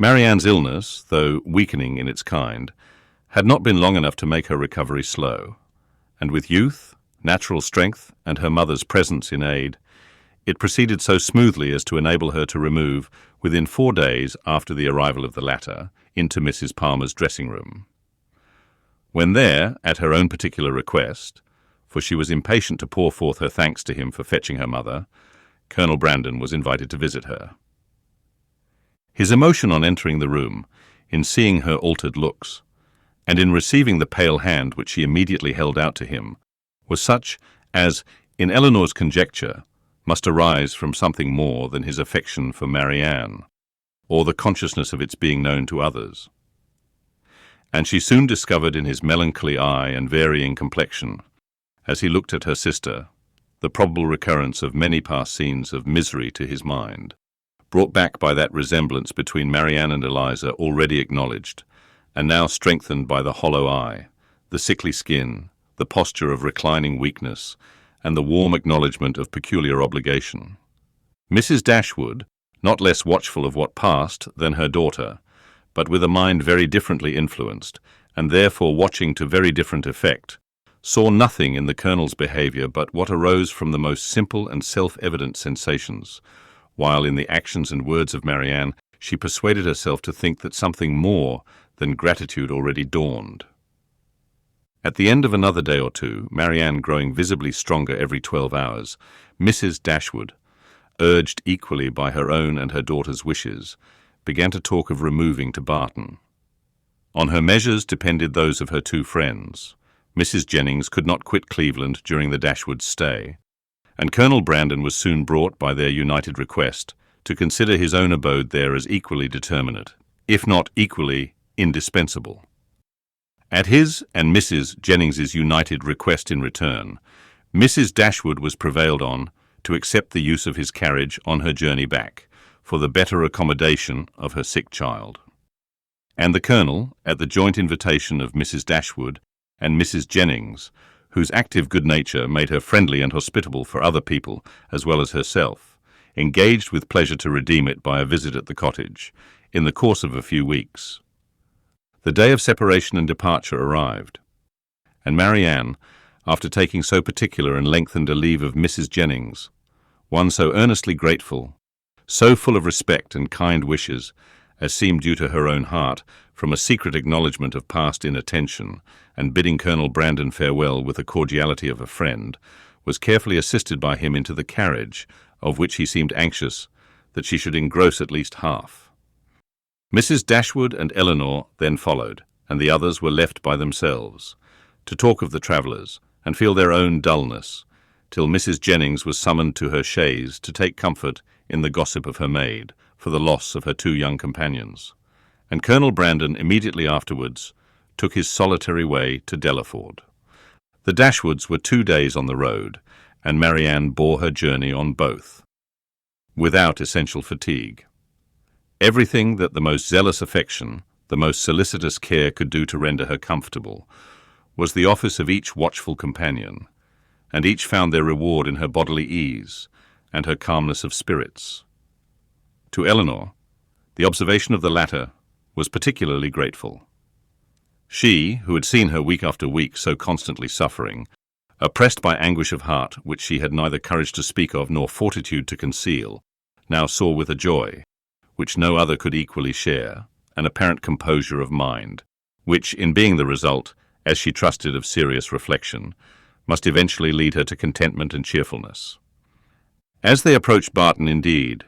Marianne's illness, though weakening in its kind, had not been long enough to make her recovery slow, and with youth, natural strength, and her mother's presence in aid, it proceeded so smoothly as to enable her to remove, within 4 days after the arrival of the latter, into Mrs. Palmer's dressing-room. When there, at her own particular request, for she was impatient to pour forth her thanks to him for fetching her mother, Colonel Brandon was invited to visit her. His emotion on entering the room, in seeing her altered looks, and in receiving the pale hand which she immediately held out to him, was such as, in Elinor's conjecture, must arise from something more than his affection for Marianne, or the consciousness of its being known to others. And she soon discovered in his melancholy eye and varying complexion, as he looked at her sister, the probable recurrence of many past scenes of misery to his mind, brought back by that resemblance between Marianne and Eliza already acknowledged, and now strengthened by the hollow eye, the sickly skin, the posture of reclining weakness, and the warm acknowledgment of peculiar obligation. Mrs. Dashwood, not less watchful of what passed than her daughter, but with a mind very differently influenced, and therefore watching to very different effect, saw nothing in the Colonel's behaviour but what arose from the most simple and self-evident sensations, while in the actions and words of Marianne she persuaded herself to think that something more than gratitude already dawned. At the end of another day or two, Marianne growing visibly stronger every 12 hours, Mrs. Dashwood, urged equally by her own and her daughter's wishes, began to talk of removing to Barton. On her measures depended those of her 2 friends. Mrs. Jennings could not quit Cleveland during the Dashwoods' stay, and Colonel Brandon was soon brought, by their united request, to consider his own abode there as equally determinate, if not equally indispensable. At his and Mrs. Jennings's united request in return, Mrs. Dashwood was prevailed on to accept the use of his carriage on her journey back, for the better accommodation of her sick child. And the Colonel, at the joint invitation of Mrs. Dashwood and Mrs. Jennings, whose active good nature made her friendly and hospitable for other people as well as herself, engaged with pleasure to redeem it by a visit at the cottage, in the course of a few weeks. The day of separation and departure arrived, and Marianne, after taking so particular and lengthened a leave of Mrs. Jennings, one so earnestly grateful, so full of respect and kind wishes, as seemed due to her own heart, from a secret acknowledgment of past inattention, and bidding Colonel Brandon farewell with the cordiality of a friend, was carefully assisted by him into the carriage, of which he seemed anxious that she should engross at least half. Mrs. Dashwood and Elinor then followed, and the others were left by themselves, to talk of the travellers, and feel their own dullness, till Mrs. Jennings was summoned to her chaise to take comfort in the gossip of her maid, for the loss of her 2 young companions, and Colonel Brandon immediately afterwards took his solitary way to Delaford. The Dashwoods were 2 days on the road, and Marianne bore her journey on both, without essential fatigue. Everything that the most zealous affection, the most solicitous care could do to render her comfortable, was the office of each watchful companion, and each found their reward in her bodily ease and her calmness of spirits. To Elinor, the observation of the latter was particularly grateful. She, who had seen her week after week so constantly suffering, oppressed by anguish of heart which she had neither courage to speak of nor fortitude to conceal, now saw with a joy, which no other could equally share, an apparent composure of mind, which, in being the result, as she trusted, of serious reflection, must eventually lead her to contentment and cheerfulness. As they approached Barton, indeed,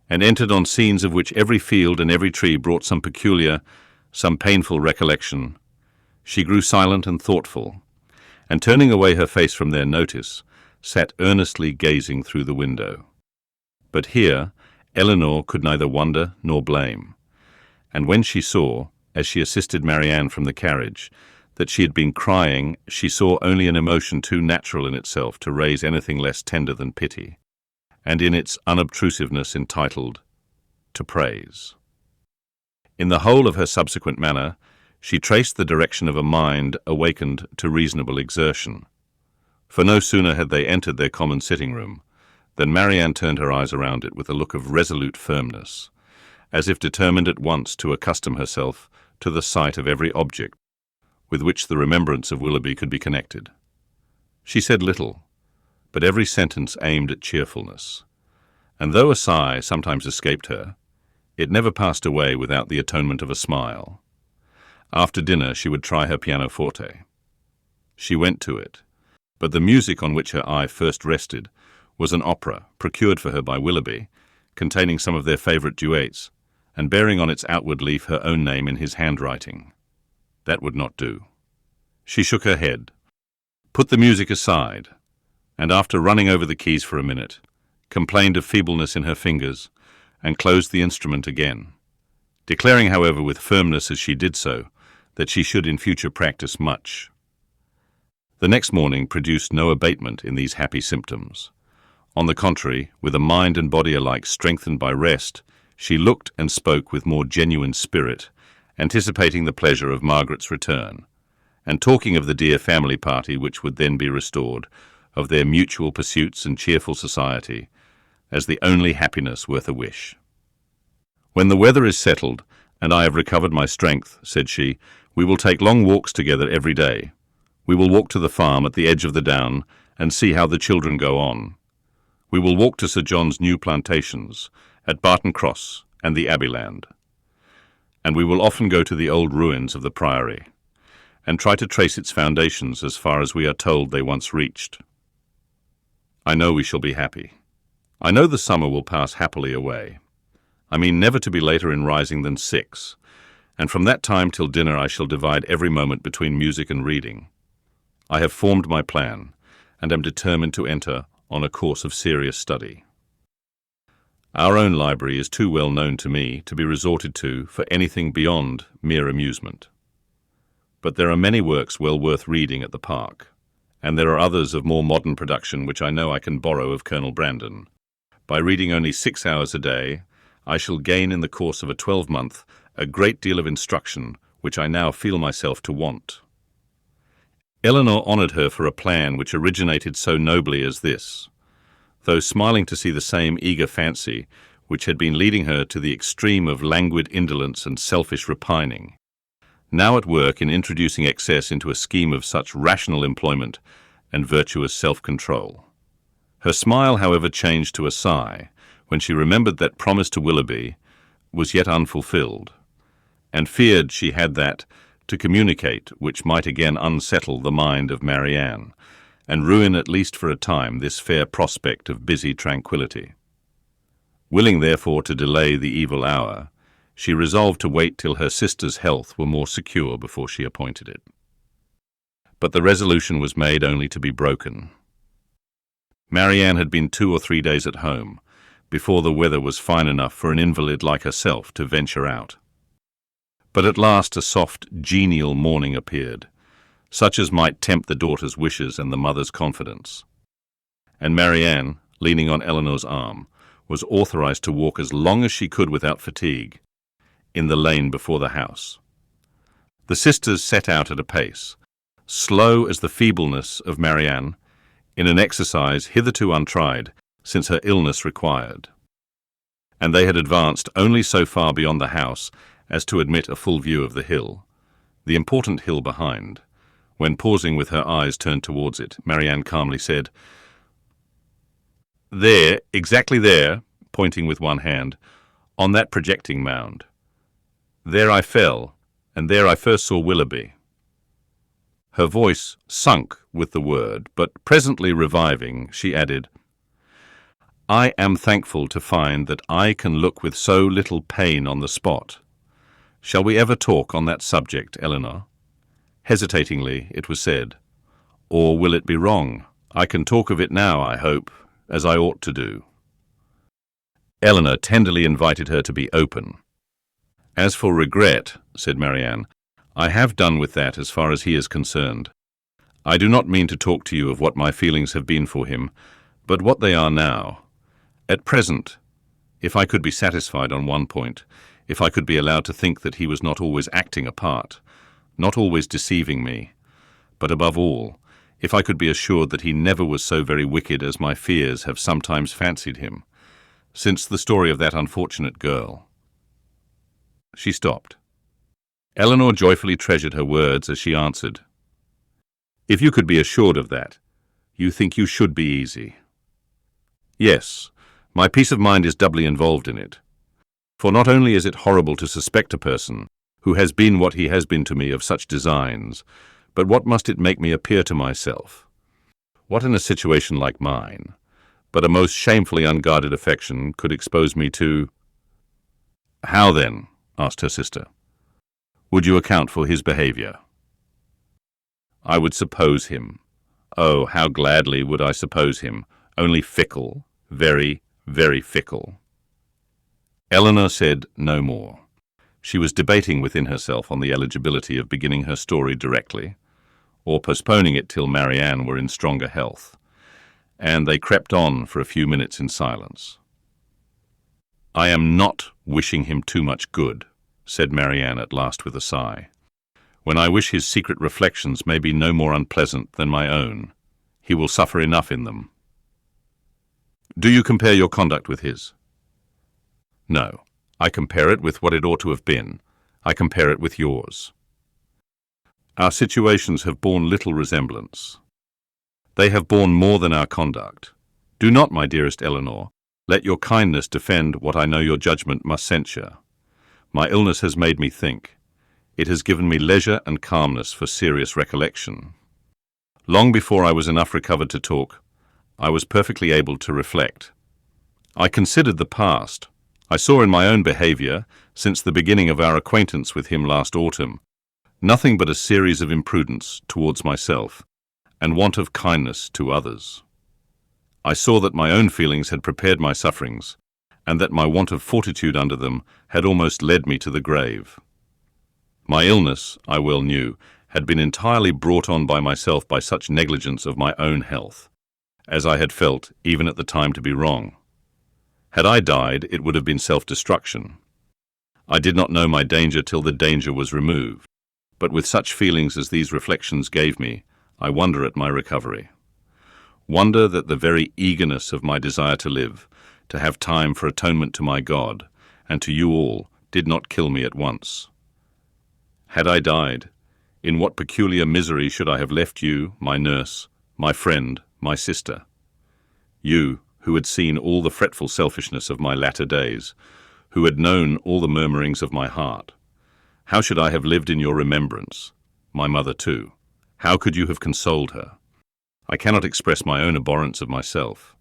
and entered on scenes of which every field and every tree brought some peculiar, some painful recollection, she grew silent and thoughtful, and turning away her face from their notice, sat earnestly gazing through the window. But here Elinor could neither wonder nor blame, and when she saw, as she assisted Marianne from the carriage, that she had been crying, she saw only an emotion too natural in itself to raise anything less tender than pity, and in its unobtrusiveness entitled to praise. In the whole of her subsequent manner, she traced the direction of a mind awakened to reasonable exertion, for no sooner had they entered their common sitting-room than Marianne turned her eyes around it with a look of resolute firmness, as if determined at once to accustom herself to the sight of every object with which the remembrance of Willoughby could be connected. She said little, but every sentence aimed at cheerfulness, and though a sigh sometimes escaped her, it never passed away without the atonement of a smile. After dinner she would try her pianoforte. She went to it, but the music on which her eye first rested was an opera procured for her by Willoughby, containing some of their favourite duets, and bearing on its outward leaf her own name in his handwriting. That would not do. She shook her head, put the music aside, and after running over the keys for a minute, complained of feebleness in her fingers, and closed the instrument again, declaring, however, with firmness as she did so, that she should in future practice much. The next morning produced no abatement in these happy symptoms. On the contrary, with a mind and body alike strengthened by rest, she looked and spoke with more genuine spirit, anticipating the pleasure of Margaret's return, and talking of the dear family party which would then be restored, of their mutual pursuits and cheerful society, as the only happiness worth a wish. "When the weather is settled, and I have recovered my strength," said she, "we will take long walks together every day. We will walk to the farm at the edge of the down, and see how the children go on. We will walk to Sir John's new plantations, at Barton Cross and the Abbeyland. And we will often go to the old ruins of the Priory, and try to trace its foundations as far as we are told they once reached. I know we shall be happy. I know the summer will pass happily away. I mean never to be later in rising than 6, and from that time till dinner I shall divide every moment between music and reading. I have formed my plan, and am determined to enter on a course of serious study. Our own library is too well known to me to be resorted to for anything beyond mere amusement. But there are many works well worth reading at the park, and there are others of more modern production which I know I can borrow of Colonel Brandon. By reading only 6 hours a day, I shall gain in the course of a 12-month a great deal of instruction which I now feel myself to want." Elinor honoured her for a plan which originated so nobly as this, though smiling to see the same eager fancy which had been leading her to the extreme of languid indolence and selfish repining, now at work in introducing excess into a scheme of such rational employment and virtuous self-control. Her smile, however, changed to a sigh when she remembered that promise to Willoughby was yet unfulfilled, and feared she had that to communicate which might again unsettle the mind of Marianne, and ruin at least for a time this fair prospect of busy tranquillity. Willing therefore to delay the evil hour, she resolved to wait till her sister's health were more secure before she appointed it. But the resolution was made only to be broken. Marianne had been 2 or 3 days at home, before the weather was fine enough for an invalid like herself to venture out. But at last a soft, genial morning appeared, such as might tempt the daughter's wishes and the mother's confidence. And Marianne, leaning on Elinor's arm, was authorized to walk as long as she could without fatigue, in the lane before the house. The sisters set out at a pace, slow as the feebleness of Marianne, in an exercise hitherto untried since her illness required. And they had advanced only so far beyond the house as to admit a full view of the hill, the important hill behind, when pausing with her eyes turned towards it, Marianne calmly said, "There, exactly there," pointing with one hand, "on that projecting mound. There I fell, and there I first saw Willoughby." Her voice sunk with the word, but presently reviving, she added, "I am thankful to find that I can look with so little pain on the spot. Shall we ever talk on that subject, Elinor?" Hesitatingly, it was said, "Or will it be wrong? I can talk of it now, I hope, as I ought to do." Elinor tenderly invited her to be open. "As for regret," said Marianne, "I have done with that as far as he is concerned. I do not mean to talk to you of what my feelings have been for him, but what they are now. At present, if I could be satisfied on one point, if I could be allowed to think that he was not always acting a part, not always deceiving me, but above all, if I could be assured that he never was so very wicked as my fears have sometimes fancied him, since the story of that unfortunate girl. She stopped. Elinor joyfully treasured her words as she answered, "If you could be assured of that, you think you should be easy." "Yes, my peace of mind is doubly involved in it. For not only is it horrible to suspect a person who has been what he has been to me of such designs, but what must it make me appear to myself? What in a situation like mine, but a most shamefully unguarded affection, could expose me to—" "How then," asked her sister, "would you account for his behaviour?" "I would suppose him. Oh, how gladly would I suppose him, only fickle, very, very fickle." Elinor said no more. She was debating within herself on the eligibility of beginning her story directly, or postponing it till Marianne were in stronger health, and they crept on for a few minutes in silence. "I am not wishing him too much good," said Marianne at last with a sigh, "when I wish his secret reflections may be no more unpleasant than my own. He will suffer enough in them." "Do you compare your conduct with his?" "No. I compare it with what it ought to have been. I compare it with yours. Our situations have borne little resemblance. They have borne more than our conduct. Do not, my dearest Elinor, let your kindness defend what I know your judgment must censure. My illness has made me think. It has given me leisure and calmness for serious recollection. Long before I was enough recovered to talk, I was perfectly able to reflect. I considered the past. I saw in my own behaviour, since the beginning of our acquaintance with him last autumn, nothing but a series of imprudence towards myself, and want of kindness to others. I saw that my own feelings had prepared my sufferings, and that my want of fortitude under them had almost led me to the grave. My illness, I well knew, had been entirely brought on by myself by such negligence of my own health, as I had felt even at the time to be wrong. Had I died, it would have been self-destruction. I did not know my danger till the danger was removed, but with such feelings as these reflections gave me, I wonder at my recovery. Wonder that the very eagerness of my desire to live, to have time for atonement to my God, and to you all, did not kill me at once. Had I died, in what peculiar misery should I have left you, my nurse, my friend, my sister? You, who had seen all the fretful selfishness of my latter days, who had known all the murmurings of my heart. How should I have lived in your remembrance? My mother too. How could you have consoled her? I cannot express my own abhorrence of myself.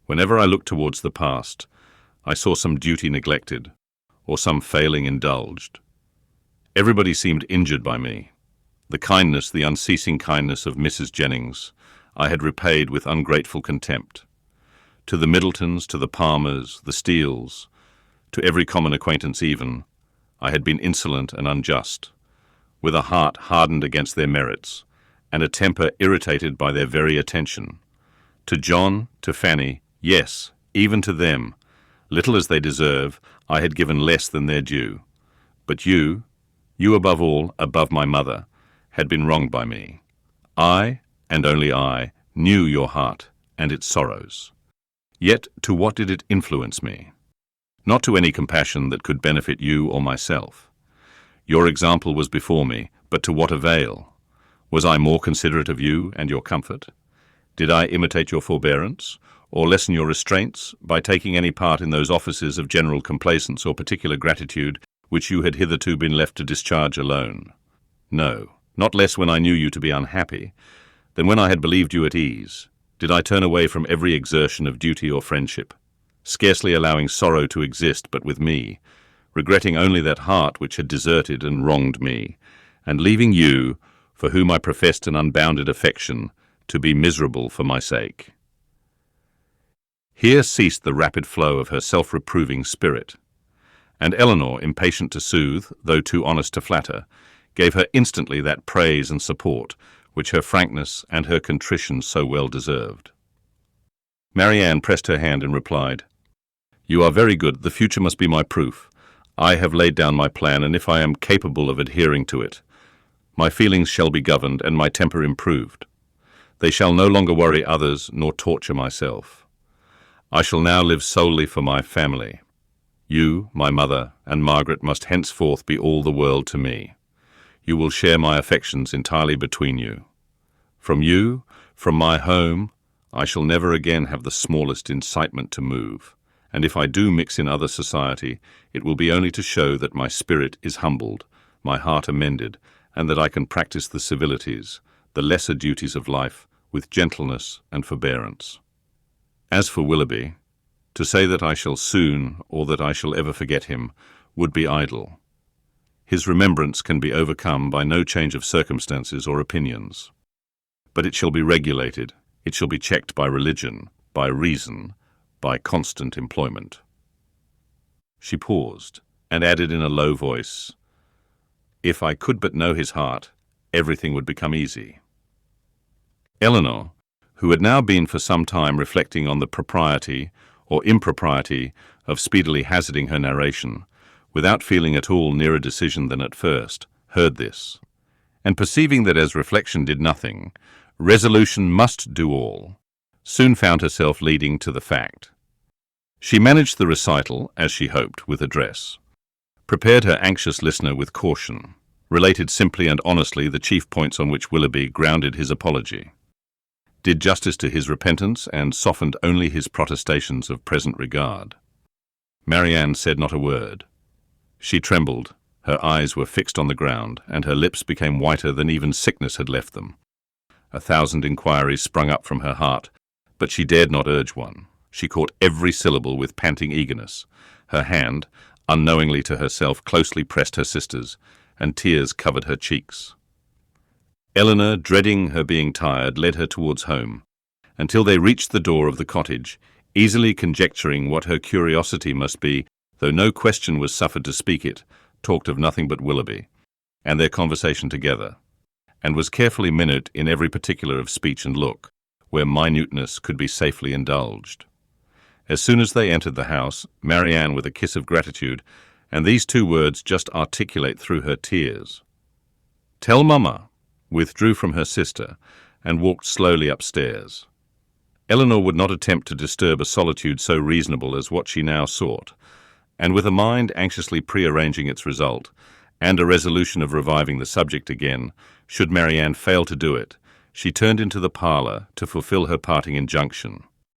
Whenever I looked towards the past, I saw some duty neglected, or some failing indulged. Everybody seemed injured by me. The kindness, the unceasing kindness of Mrs. Jennings, I had repaid with ungrateful contempt. To the Middletons, to the Palmers, the Steeles, to every common acquaintance even, I had been insolent and unjust, with a heart hardened against their merits, and a temper irritated by their very attention. To John, to Fanny, yes, even to them, little as they deserve, I had given less than their due. But you above all, above my mother, had been wronged by me. I, and only I, knew your heart and its sorrows. Yet to what did it influence me? Not to any compassion that could benefit you or myself. Your example was before me, but to what avail? Was I more considerate of you and your comfort? Did I imitate your forbearance, or lessen your restraints by taking any part in those offices of general complaisance or particular gratitude which you had hitherto been left to discharge alone? No, not less when I knew you to be unhappy than when I had believed you at ease. Did I turn away from every exertion of duty or friendship, scarcely allowing sorrow to exist but with me, regretting only that heart which had deserted and wronged me, and leaving you, for whom I professed an unbounded affection, to be miserable for my sake? Here ceased the rapid flow of her self-reproving spirit, and Elinor, impatient to soothe, though too honest to flatter, gave her instantly that praise and support which her frankness and her contrition so well deserved. Marianne pressed her hand and replied, "You are very good. The future must be my proof. I have laid down my plan, and if I am capable of adhering to it, my feelings shall be governed and my temper improved. They shall no longer worry others nor torture myself. I shall now live solely for my family. You, my mother, and Margaret must henceforth be all the world to me. You will share my affections entirely between you. From you, from my home, I shall never again have the smallest incitement to move, and if I do mix in other society, it will be only to show that my spirit is humbled, my heart amended, and that I can practice the civilities, the lesser duties of life, with gentleness and forbearance. As for Willoughby, to say that I shall soon, or that I shall ever forget him, would be idle. His remembrance can be overcome by no change of circumstances or opinions. But it shall be regulated, it shall be checked by religion, by reason, by constant employment. She paused, and added in a low voice, "If I could but know his heart, everything would become easy." Elinor, who had now been for some time reflecting on the propriety or impropriety of speedily hazarding her narration, without feeling at all nearer decision than at first, heard this, and perceiving that as reflection did nothing, resolution must do all, soon found herself leading to the fact. She managed the recital, as she hoped, with address, prepared her anxious listener with caution, related simply and honestly the chief points on which Willoughby grounded his apology, did justice to his repentance, and softened only his protestations of present regard. Marianne said not a word. She trembled, her eyes were fixed on the ground, and her lips became whiter than even sickness had left them. 1,000 inquiries sprung up from her heart, but she dared not urge one. She caught every syllable with panting eagerness. Her hand, unknowingly to herself, closely pressed her sister's, and tears covered her cheeks. Elinor, dreading her being tired, led her towards home, until they reached the door of the cottage, easily conjecturing what her curiosity must be, though no question was suffered to speak it, talked of nothing but Willoughby, and their conversation together, and was carefully minute in every particular of speech and look, where minuteness could be safely indulged. As soon as they entered the house, Marianne, with a kiss of gratitude, and these 2 words just articulate through her tears, "Tell Mama," withdrew from her sister, and walked slowly upstairs. Elinor would not attempt to disturb a solitude so reasonable as what she now sought, and with a mind anxiously prearranging its result, and a resolution of reviving the subject again, should Marianne fail to do it, she turned into the parlour to fulfil her parting injunction.